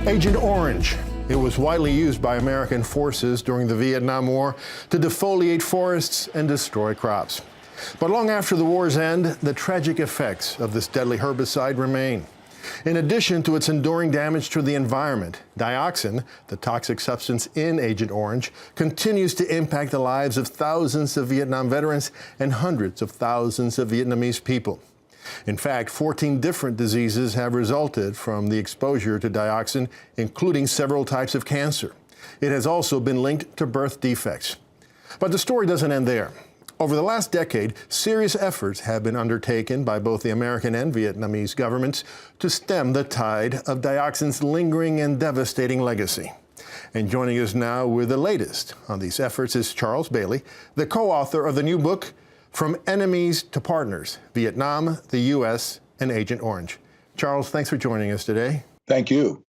Agent Orange. It was widely used by American forces during the Vietnam War to defoliate forests and destroy crops. But long after the war's end, the tragic effects of this deadly herbicide remain. In addition to its enduring damage to the environment, dioxin, the toxic substance in Agent Orange, continues to impact the lives of thousands of Vietnam veterans and hundreds of thousands of Vietnamese people. In fact, 14 different diseases have resulted from the exposure to dioxin, including several types of cancer. It has also been linked to birth defects. But the story doesn't end there. Over the last decade, serious efforts have been undertaken by both the American and Vietnamese governments to stem the tide of dioxin's lingering and devastating legacy. And joining us now with the latest on these efforts is Charles Bailey, the co-author of the new book, From Enemies to Partners, Vietnam, the U.S., and Agent Orange. Charles, thanks for joining us today. Thank you.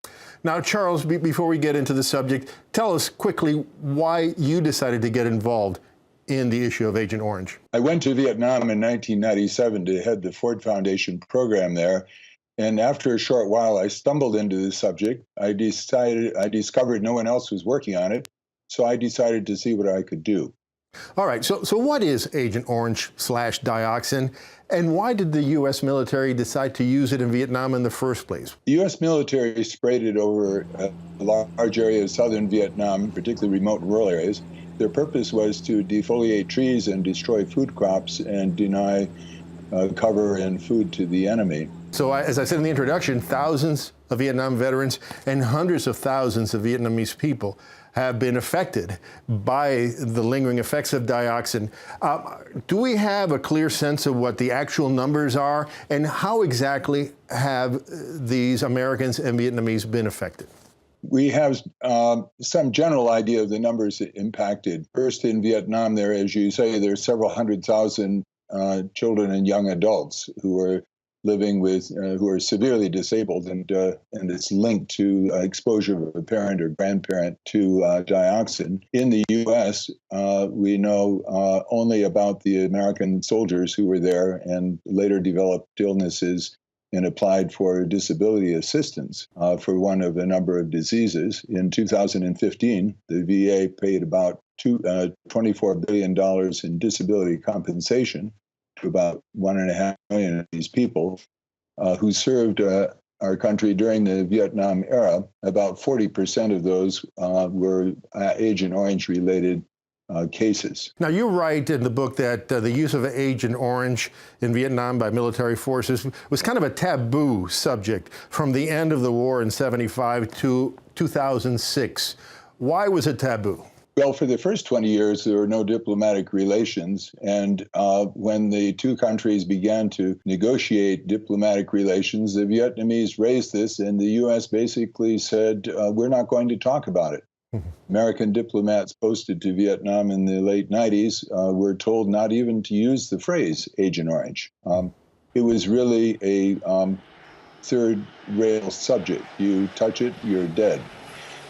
Now, Charles, before we get into the subject, tell us quickly why you decided to get involved in the issue of Agent Orange. I went to Vietnam in 1997 to head the Ford Foundation program there. And after a short while, I stumbled into this subject. I discovered no one else was working on it. So I decided to see what I could do. All right. So what is Agent Orange / dioxin? And why did the U.S. military decide to use it in Vietnam in the first place? The U.S. military sprayed it over a large area of southern Vietnam, particularly remote rural areas. Their purpose was to defoliate trees and destroy food crops and deny cover and food to the enemy. So as I said in the introduction, thousands of Vietnam veterans and hundreds of thousands of Vietnamese people have been affected by the lingering effects of dioxin. Do we have a clear sense of what the actual numbers are, and how exactly have these Americans and Vietnamese been affected? We have some general idea of the numbers that impacted. First, in Vietnam, there, as you say, there are several 100,000 children and young adults who are living with, who are severely disabled, and it's linked to exposure of a parent or grandparent to dioxin. In the U.S., we know only about the American soldiers who were there and later developed illnesses and applied for disability assistance for one of a number of diseases. In 2015, the VA paid about $24 billion in disability compensation to about 1.5 million of these people who served our country during the Vietnam era. About 40% of those were Agent Orange related cases. Now, you write in the book that the use of Agent Orange in Vietnam by military forces was kind of a taboo subject from the end of the war in 1975 to 2006. Why was it taboo? Well, for the first 20 years, there were no diplomatic relations. And when the two countries began to negotiate diplomatic relations, the Vietnamese raised this, and the U.S. basically said, we're not going to talk about it. American diplomats posted to Vietnam in the late 90s were told not even to use the phrase Agent Orange. It was really a third rail subject. You touch it, you're dead.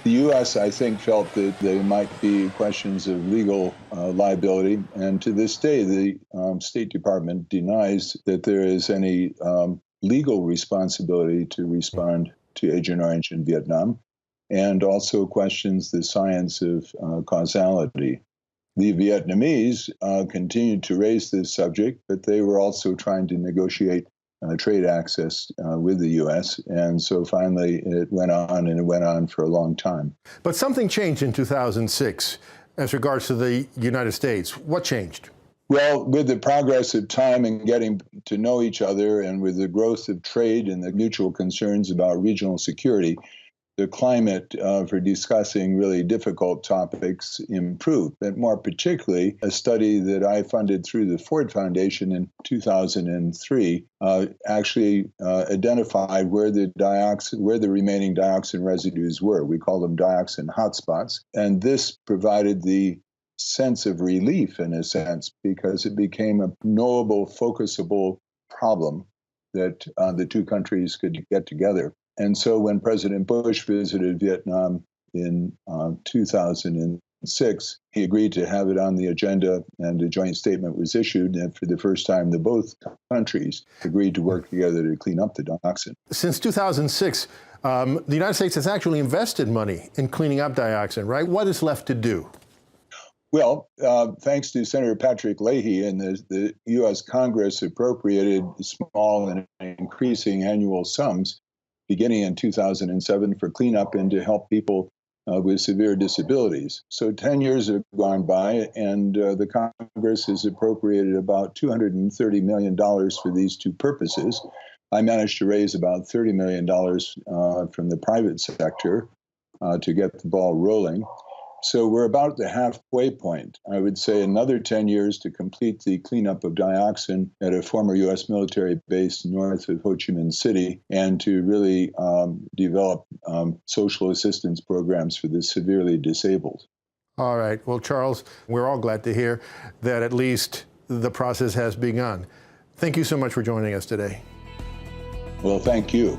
The U.S., I think, felt that there might be questions of legal liability. And to this day, the State Department denies that there is any legal responsibility to respond to Agent Orange in Vietnam, and also questions the science of causality. The Vietnamese continued to raise this subject, but they were also trying to negotiate trade access with the U.S., and so finally it went on, and it went on for a long time. But something changed in 2006 as regards to the United States. What changed? Well, with the progress of time and getting to know each other, and with the growth of trade and the mutual concerns about regional security, the climate for discussing really difficult topics improved. And more particularly, a study that I funded through the Ford Foundation in 2003 actually identified where the remaining dioxin residues were. We call them dioxin hotspots. And this provided the sense of relief, in a sense, because it became a knowable, focusable problem that the two countries could get together. And so when President Bush visited Vietnam in 2003, 2006, he agreed to have it on the agenda, and a joint statement was issued. And for the first time, both countries agreed to work together to clean up the dioxin. Since 2006, the United States has actually invested money in cleaning up dioxin, right? What is left to do? Well, thanks to Senator Patrick Leahy and the U.S. Congress appropriated small and increasing annual sums beginning in 2007 for cleanup and to help people with severe disabilities. So 10 years have gone by, and the Congress has appropriated about $230 million for these two purposes. I managed to raise about $30 million from the private sector to get the ball rolling. So we're about the halfway point. I would say another 10 years to complete the cleanup of dioxin at a former U.S. military base north of Ho Chi Minh City, and to really develop social assistance programs for the severely disabled. All right. Well, Charles, we're all glad to hear that at least the process has begun. Thank you so much for joining us today. Well, thank you.